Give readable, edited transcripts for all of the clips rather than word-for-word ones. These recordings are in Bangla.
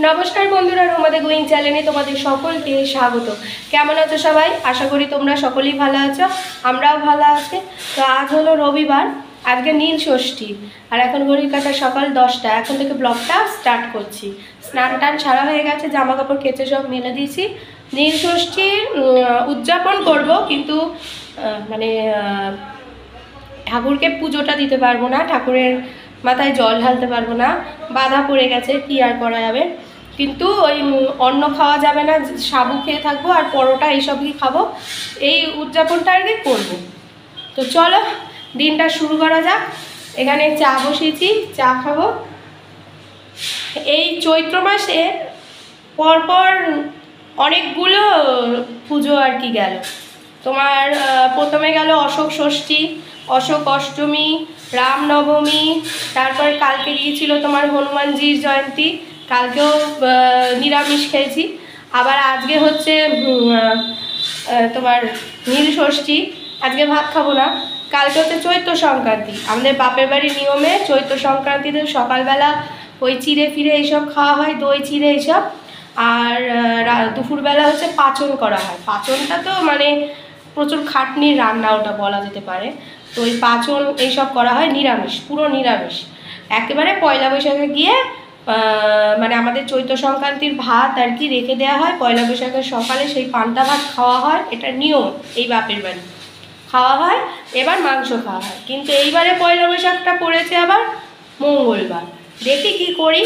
নমস্কার বন্ধুরা, রোমাদে গোয়িং চ্যানেলে তোমাদের সকলকে স্বাগত। কেমন আছো সবাই? আশা করি তোমরা সকলেই ভালো আছো, আমরাও ভালো আছি। তো আজ হলো রবিবার, আজকে নীল ষষ্ঠী, আর এখন ঘড়ির কাঁটা সকাল 10টা। এখন থেকে ব্লগটা স্টার্ট করছি। স্নান টান সারা হয়ে গেছে, জামা কাপড় কেচে সব মেলে দিয়েছি। নীল ষষ্ঠীর উদযাপন করব, কিন্তু ঠাকুরকে পুজোটা দিতে পারবো না, ঠাকুরের মাথায় জল ঢালতে পারবো না, বাধা পড়ে গেছে, কি আর করা যাবে। কিন্তু ওই অন্ন খাওয়া যাবে না, সাবু খেয়ে থাকবো আর পরোটা এইসবই খাবো। এই উদযাপনটা আর কি করবো। তো চলো দিনটা শুরু করা যাক। এখানে চা বসিয়েছি, চা খাবো। এই চৈত্র মাসে পরপর অনেকগুলো পুজো আর কি গেল। তোমার প্রথমে গেল অশোক ষষ্ঠী, অশোক অষ্টমী, রামনবমী, তারপর কালকে গিয়েছিল তোমার হনুমানজির জয়ন্তী, কালকেও নিরামিষ খেয়েছি। আবার আজকে হচ্ছে তোমার নীল ষষ্ঠী, আজকে ভাত খাবো না। কালকে হচ্ছে চৈত্র সংক্রান্তি। আমাদের বাপের বাড়ির নিয়মে চৈত্র সংক্রান্তিতে সকালবেলা ওই চিড়ে ফিরে এইসব খাওয়া হয়, দই চিড়ে এইসব। আর দুপুরবেলা হচ্ছে পাচন করা হয়। পাচনটা তো মানে প্রচুর খাটনির রান্না, ওটা বলা যেতে পারে। তো ওই পাচন এইসব করা হয় নিরামিষ, পুরো নিরামিষ। একেবারে পয়লা বৈশাখে গিয়ে মানে আমাদের চৈত্র সংক্রান্তির ভাত আর কি রেখে দেওয়া হয়, পয়লা বৈশাখের সকালে সেই পান্তা ভাত খাওয়া হয়। এটা নিয়ম, এই বাপের বাড়ি খাওয়া হয়। এবার মাংস খাওয়া হয়, কিন্তু এইবারে পয়লা বৈশাখটা পড়েছে আবার মঙ্গলবার। দেখি কি করি,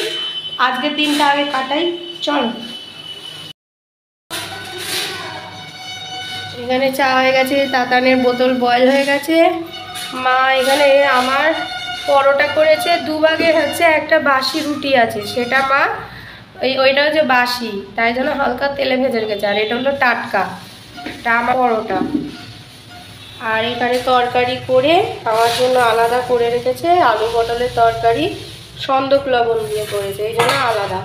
আজকের দিনটা আগে কাটাই। চল, এখানে চা হয়ে গেছে, তাতানের বোতল বয়েল হয়ে গেছে। মা এখানে আমার পরোটা করেছে, দুভাগের হচ্ছে একটা বাসি রুটি আছে, সেটা মা ওইটা হচ্ছে বাসি, তাই জন্য হালকা তেলে ভেজে রেখেছে। আর এটা হলো টাটকা, এটা আমার পরোটা। আর এখানে তরকারি করে আমার জন্য আলাদা করে রেখেছে, আলু পটলের তরকারি, সন্দক লবণ দিয়ে করেছে, এই জন্য আলাদা।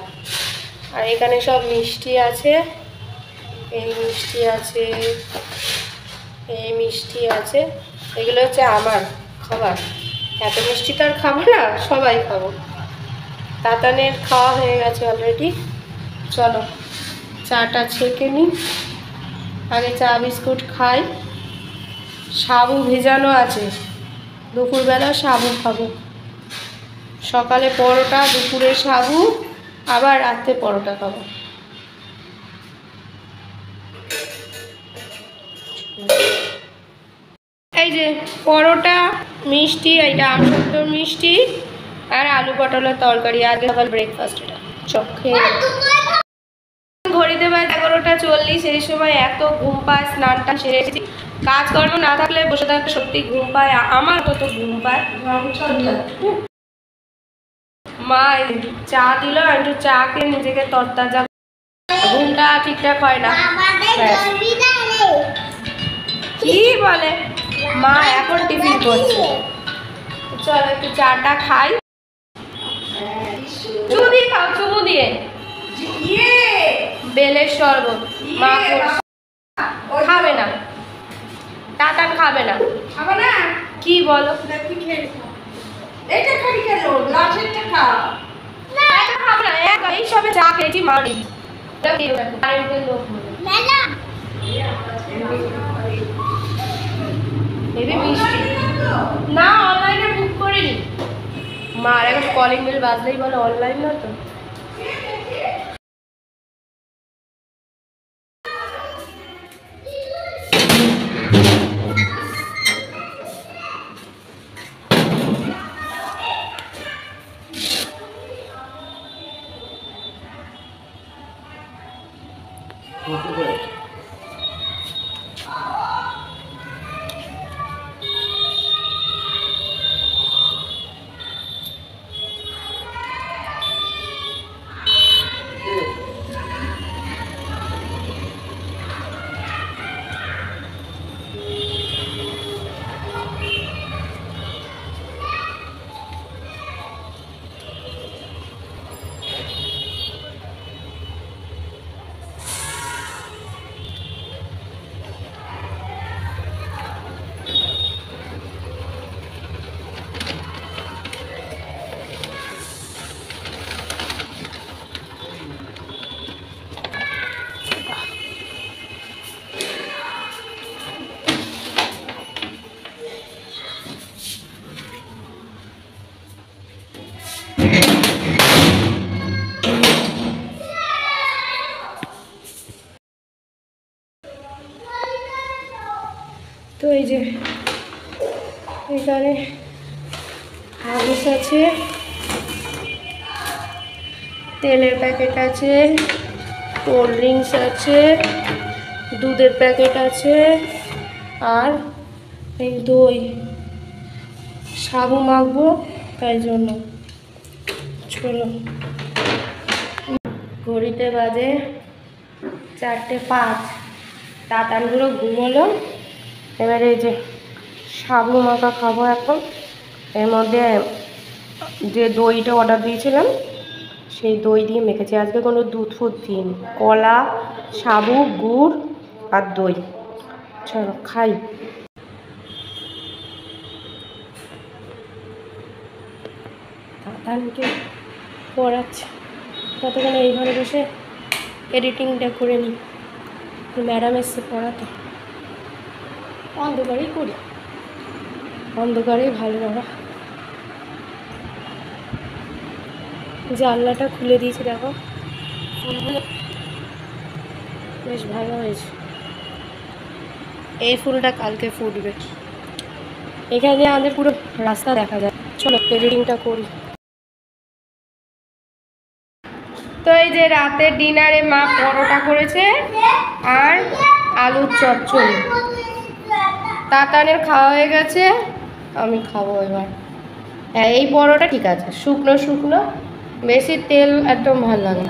আর এখানে সব মিষ্টি আছে, এই মিষ্টি আছে, এই মিষ্টি আছে, এগুলো হচ্ছে আমার খাবার। এত মিষ্টি তো আর খাবো না, সবাই খাবো। তাতানের খাওয়া হয়ে গেছে অলরেডি। চলো চাটা ছেঁকে নিই, আগে চা বিস্কুট খাই। সাবু ভেজানো আছে, দুপুরবেলা সাবু খাবো। সকালে পরোটা, দুপুরে সাবু, আবার রাতে পরোটা খাবো। এই যে পরোটা, মিষ্টি, এইটা আমসত্ত্বর মিষ্টি, আর আলু পটলের তরকারি। আগে আবার ব্রেকফাস্ট। এটা চোখে ঘড়িতে বাজে 11:40। এই সময় এত ঘুম পায়, স্নানটা সেরে এসেছি। কাজকর্ম না থাকলে বসে থাকতে সত্যি ঘুম পায়, আমার কত ঘুম পায়। মা চা দিল, একটু চা খেয়ে নিজেকে তরতাজা, ঘুমটা ঠিকঠাক হয় না। কি বলে মা, এখন টিফিন করছে। চলো একটু চাটা খাই। চুমু দিয়ে খাও, চুমু দিয়ে, বেলের শরবত। মা খাবে না, টাটান খাবে না, কি বলো? এই সবে চা খেয়েছি, মা না অনলাইনে বুক করিনি। মার এখন কলিং বেল বাজলেই বলে অনলাইন না তো। এই যে এখানে হাগিস আছে, তেলের প্যাকেট আছে, কোল্ড ড্রিঙ্কস আছে, দুধের প্যাকেট আছে, আর এই দই। সাবু মাখবো তাই জন্য। চলো, ঘড়িতে বাজে 4:05। তাতানগুলো ঘুমোলো। এবারে এই যে সাবু মাখা খাবো এখন। এর মধ্যে যে দইটা অর্ডার দিয়েছিলাম সেই দই দিয়ে মেখেছি। আজকে কোনো দুধ ফুদ দিইনি, কলা, সাবু, গুড় আর দই। চলো খাই। তাতানকে পড়াচ্ছে, ততক্ষণে এই ঘরে বসে এডিটিংটা করে নিই। ম্যাডাম এসছে পড়াতে। অন্ধকারেই করি, অন্ধকারেই ভালো বাবা। জানলাটা খুলে দিয়েছি, দেখো ফুলগুলো বেশ ভালো হয়েছে। এই ফুলটা কালকে ফুটবে। এখানে দিয়ে আমাদের পুরো রাস্তা দেখা যায়। চলো এডিটিংটা করি। তো এই যে রাতের ডিনারে মা পরোটা করেছে আর আলুর চচ্চড়ি। তাতানের খাওয়া হয়ে গেছে, আমি খাবো এবার। হ্যাঁ, এই পরোটা ঠিক আছে, শুকনো শুকনো, বেশি তেল একদম ভালো লাগে।